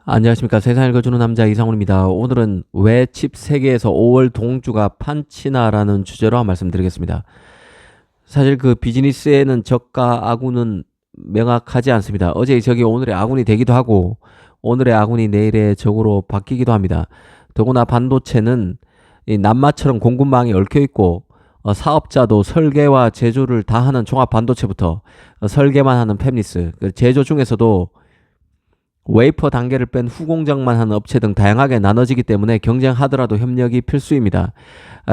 안녕하십니까. 세상 읽어주는 남자 이상훈입니다. 오늘은 왜 칩 세계에서 5월 동주가 판치나라는 주제로 한 말씀 드리겠습니다. 사실 그 비즈니스에는 적과 아군은 명확하지 않습니다. 어제의 적이 오늘의 아군이 되기도 하고 오늘의 아군이 내일의 적으로 바뀌기도 합니다. 더구나 반도체는 이 남마처럼 공급망이 얽혀 있고 사업자도 설계와 제조를 다 하는 종합 반도체부터 설계만 하는 팹리스, 제조 중에서도 웨이퍼 단계를 뺀 후공정만 하는 업체 등 다양하게 나눠지기 때문에 경쟁하더라도 협력이 필수입니다.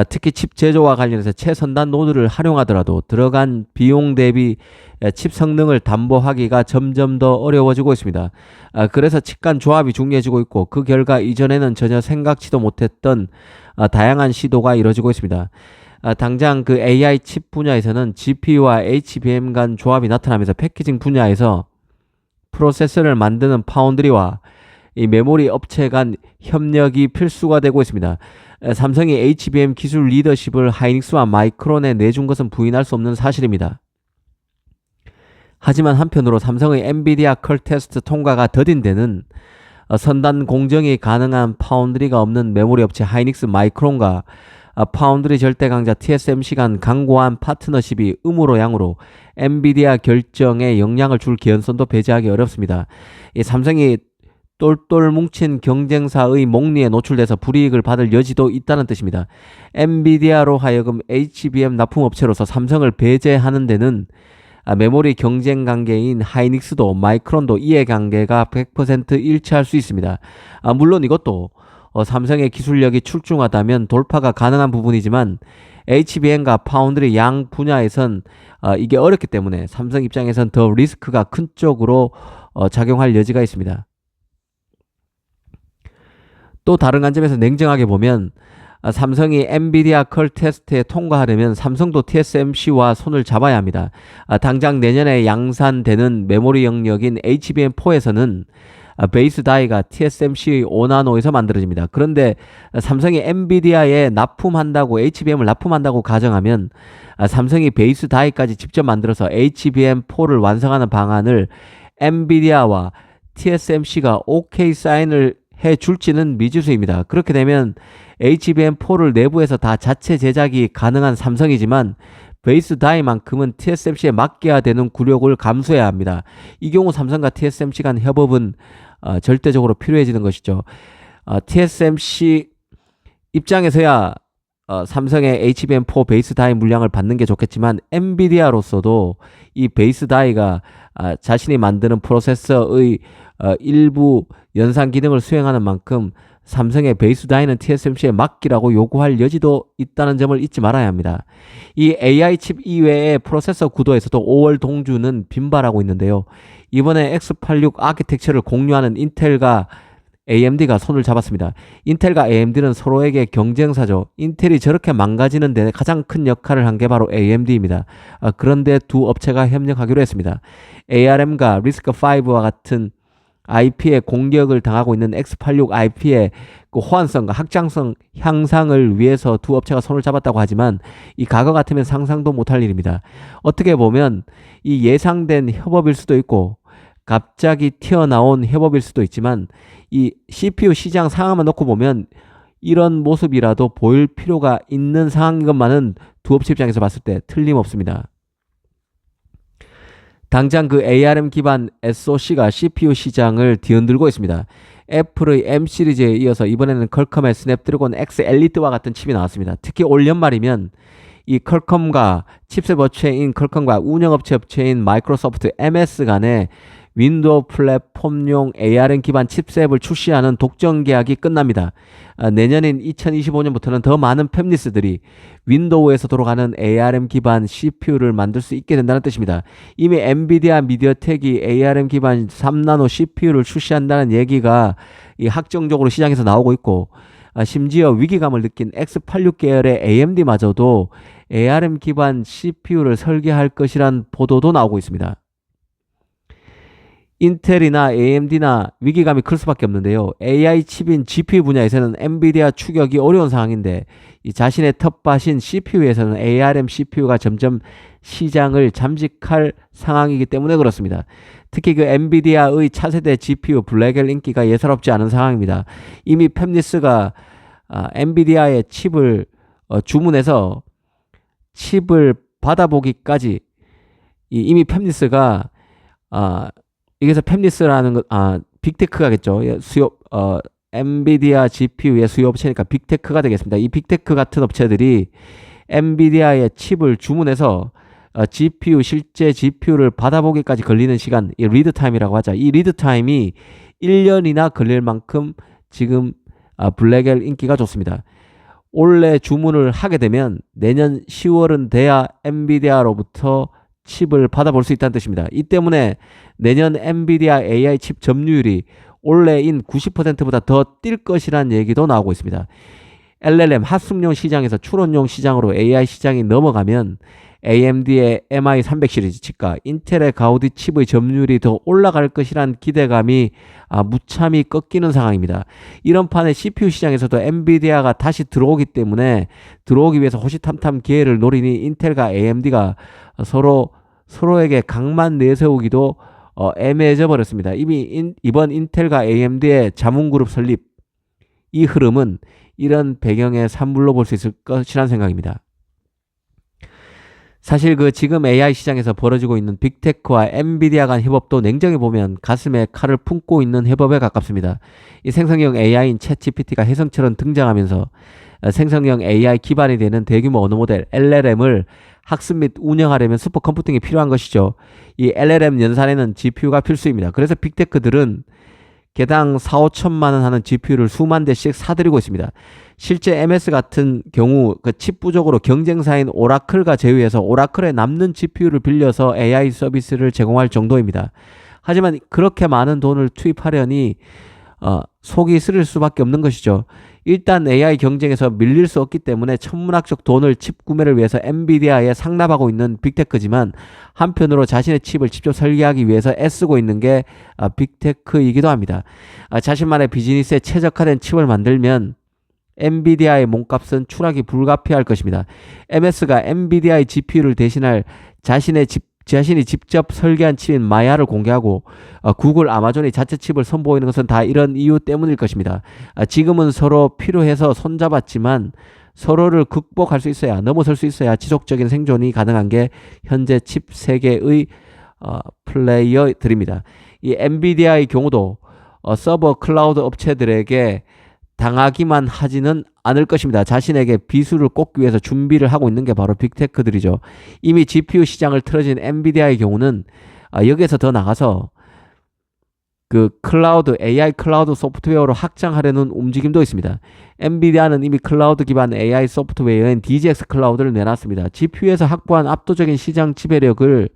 특히 칩 제조와 관련해서 최선단 노드를 활용하더라도 들어간 비용 대비 칩 성능을 담보하기가 점점 더 어려워지고 있습니다. 그래서 칩 간 조합이 중요해지고 있고 그 결과 이전에는 전혀 생각지도 못했던 다양한 시도가 이루어지고 있습니다. 당장 그 AI 칩 분야에서는 GPU와 HBM 간 조합이 나타나면서 패키징 분야에서 프로세서를 만드는 파운드리와 이 메모리 업체 간 협력이 필수가 되고 있습니다. 삼성이 HBM 기술 리더십을 하이닉스와 마이크론에 내준 것은 부인할 수 없는 사실입니다. 하지만 한편으로 삼성의 엔비디아 컬 테스트 통과가 더딘 데는 선단 공정이 가능한 파운드리가 없는 메모리 업체 하이닉스 마이크론과 파운드리 절대 강자 TSMC 간 강고한 파트너십이 음으로 양으로 엔비디아 결정에 영향을 줄 개연성도 배제하기 어렵습니다. 이 삼성이 똘똘 뭉친 경쟁사의 목리에 노출돼서 불이익을 받을 여지도 있다는 뜻입니다. 엔비디아로 하여금 HBM 납품업체로서 삼성을 배제하는 데는 메모리 경쟁 관계인 하이닉스도 마이크론도 이해관계가 100% 일치할 수 있습니다. 물론 이것도 삼성의 기술력이 출중하다면 돌파가 가능한 부분이지만 HBM과 파운드리 양 분야에선 이게 어렵기 때문에 삼성 입장에선 더 리스크가 큰 쪽으로 작용할 여지가 있습니다. 또 다른 관점에서 냉정하게 보면 삼성이 엔비디아 컬 테스트에 통과하려면 삼성도 TSMC와 손을 잡아야 합니다. 당장 내년에 양산되는 메모리 영역인 HBM4에서는 베이스 다이가 TSMC 5나노에서 만들어집니다. 그런데 삼성이 엔비디아에 납품한다고 HBM을 납품한다고 가정하면 삼성이 베이스 다이까지 직접 만들어서 HBM4를 완성하는 방안을 엔비디아와 TSMC가 OK 사인을 해줄지는 미지수입니다. 그렇게 되면 HBM4를 내부에서 다 자체 제작이 가능한 삼성이지만 베이스 다이만큼은 TSMC에 맡겨야 되는 굴욕을 감수해야 합니다. 이 경우 삼성과 TSMC 간 협업은 절대적으로 필요해지는 것이죠. TSMC 입장에서야 삼성의 HBM4 베이스 다이 물량을 받는 게 좋겠지만 엔비디아로서도 이 베이스 다이가 자신이 만드는 프로세서의 일부 연산 기능을 수행하는 만큼 삼성의 베이스 다이는 TSMC에 맡기라고 요구할 여지도 있다는 점을 잊지 말아야 합니다. 이 AI 칩 이외의 프로세서 구도에서도 5월 동주는 빈발하고 있는데요. 이번에 X86 아키텍처를 공유하는 인텔과 AMD가 손을 잡았습니다. 인텔과 AMD는 서로에게 경쟁사죠. 인텔이 저렇게 망가지는 데 가장 큰 역할을 한 게 바로 AMD입니다. 그런데 두 업체가 협력하기로 했습니다. ARM과 리스크5와 같은 IP에 공격을 당하고 있는 X86 IP의 그 호환성과 확장성 향상을 위해서 두 업체가 손을 잡았다고 하지만 이 과거 같으면 상상도 못할 일입니다. 어떻게 보면 이 예상된 협업일 수도 있고 갑자기 튀어나온 협업일 수도 있지만 이 CPU 시장 상황만 놓고 보면 이런 모습이라도 보일 필요가 있는 상황인 것만은 두 업체 입장에서 봤을 때 틀림없습니다. 당장 그 ARM 기반 SoC가 CPU 시장을 뒤흔들고 있습니다. 애플의 M 시리즈에 이어서 이번에는 퀄컴의 스냅드래곤 X 엘리트와 같은 칩이 나왔습니다. 특히 올 연말이면 이 퀄컴과 칩셋 업체인 퀄컴과 운영업체 업체인 마이크로소프트 MS 간에 윈도우 플랫폼용 ARM 기반 칩셋을 출시하는 독점 계약이 끝납니다. 내년인 2025년부터는 더 많은 팹리스들이 윈도우에서 돌아가는 ARM 기반 CPU를 만들 수 있게 된다는 뜻입니다. 이미 엔비디아 미디어텍이 ARM 기반 3나노 CPU를 출시한다는 얘기가 이 확정적으로 시장에서 나오고 있고 심지어 위기감을 느낀 X86 계열의 AMD마저도 ARM 기반 CPU를 설계할 것이란 보도도 나오고 있습니다. 인텔이나 AMD나 위기감이 클 수밖에 없는데요. AI 칩인 GPU 분야에서는 엔비디아 추격이 어려운 상황인데 이 자신의 텃밭인 CPU에서는 ARM CPU가 점점 시장을 잠식할 상황이기 때문에 그렇습니다. 특히 그 엔비디아의 차세대 GPU 블랙엘 인기가 예사롭지 않은 상황입니다. 이미 팹리스가 엔비디아의 칩을 주문해서 칩을 받아보기까지 이미 팹리스가 여기서 팹리스라는 것 빅테크가겠죠. 수요 엔비디아 GPU의 수요 업체니까 빅테크가 되겠습니다. 이 빅테크 같은 업체들이 엔비디아의 칩을 주문해서 실제 GPU를 받아보기까지 걸리는 시간, 이 리드 타임이라고 하죠. 이 리드 타임이 1년이나 걸릴 만큼 지금 블랙엘 인기가 좋습니다. 올해 주문을 하게 되면 내년 10월은 돼야 엔비디아로부터 칩을 받아볼 수 있다는 뜻입니다. 이 때문에 내년 엔비디아 AI 칩 점유율이 올해인 90%보다 더 뛸 것이라는 얘기도 나오고 있습니다. LLM 학습용 시장에서 추론용 시장으로 AI 시장이 넘어가면 AMD의 MI300 시리즈 칩과 인텔의 가우디 칩의 점유율이 더 올라갈 것이란 기대감이 무참히 꺾이는 상황입니다. 이런 판에 CPU 시장에서도 엔비디아가 다시 들어오기 때문에 들어오기 위해서 호시탐탐 기회를 노리니 인텔과 AMD가 서로에게 강만 내세우기도 애매해져 버렸습니다. 이미 이번 인텔과 AMD의 자문그룹 설립, 이 흐름은 이런 배경의 산물로 볼 수 있을 것이란 생각입니다. 사실 지금 AI 시장에서 벌어지고 있는 빅테크와 엔비디아 간 협업도 냉정히 보면 가슴에 칼을 품고 있는 협업에 가깝습니다. 이 생성형 AI인 챗GPT가 혜성처럼 등장하면서 생성형 AI 기반이 되는 대규모 언어 모델 LLM을 학습 및 운영하려면 슈퍼컴퓨팅이 필요한 것이죠. 이 LLM 연산에는 GPU가 필수입니다. 그래서 빅테크들은 개당 4, 5천만 원 하는 GPU를 수만 대씩 사들이고 있습니다. 실제 MS 같은 경우 칩 부족으로 경쟁사인 오라클과 제휴해서 오라클에 남는 GPU를 빌려서 AI 서비스를 제공할 정도입니다. 하지만 그렇게 많은 돈을 투입하려니 속이 쓰릴 수밖에 없는 것이죠. 일단 AI 경쟁에서 밀릴 수 없기 때문에 천문학적 돈을 칩 구매를 위해서 엔비디아에 상납하고 있는 빅테크지만 한편으로 자신의 칩을 직접 설계하기 위해서 애쓰고 있는 게 빅테크이기도 합니다. 자신만의 비즈니스에 최적화된 칩을 만들면 엔비디아의 몸값은 추락이 불가피할 것입니다. MS가 엔비디아의 GPU를 대신할 자신이 직접 설계한 칩인 마야를 공개하고 구글, 아마존이 자체 칩을 선보이는 것은 다 이런 이유 때문일 것입니다. 지금은 서로 필요해서 손잡았지만 서로를 극복할 수 있어야, 넘어설 수 있어야 지속적인 생존이 가능한 게 현재 칩 세계의 플레이어들입니다. 이 엔비디아의 경우도 서버 클라우드 업체들에게 당하기만 하지는 않을 것입니다. 자신에게 비수를 꽂기 위해서 준비를 하고 있는 게 바로 빅테크들이죠. 이미 GPU 시장을 틀어진 엔비디아의 경우는 여기에서 더 나가서 AI 클라우드 소프트웨어로 확장하려는 움직임도 있습니다. 엔비디아는 이미 클라우드 기반 AI 소프트웨어인 DGX 클라우드를 내놨습니다. GPU에서 확보한 압도적인 시장 지배력을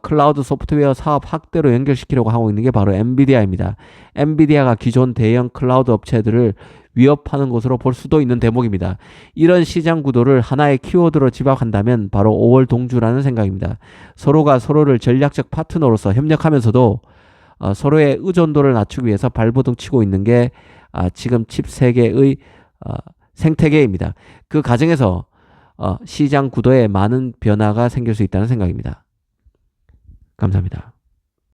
클라우드 소프트웨어 사업 확대로 연결시키려고 하고 있는 게 바로 엔비디아입니다. 엔비디아가 기존 대형 클라우드 업체들을 위협하는 것으로 볼 수도 있는 대목입니다. 이런 시장 구도를 하나의 키워드로 집약한다면 바로 5월 동주라는 생각입니다. 서로가 서로를 전략적 파트너로서 협력하면서도 서로의 의존도를 낮추기 위해서 발버둥 치고 있는 게 지금 칩 세계의 생태계입니다. 그 과정에서 시장 구도에 많은 변화가 생길 수 있다는 생각입니다. 감사합니다.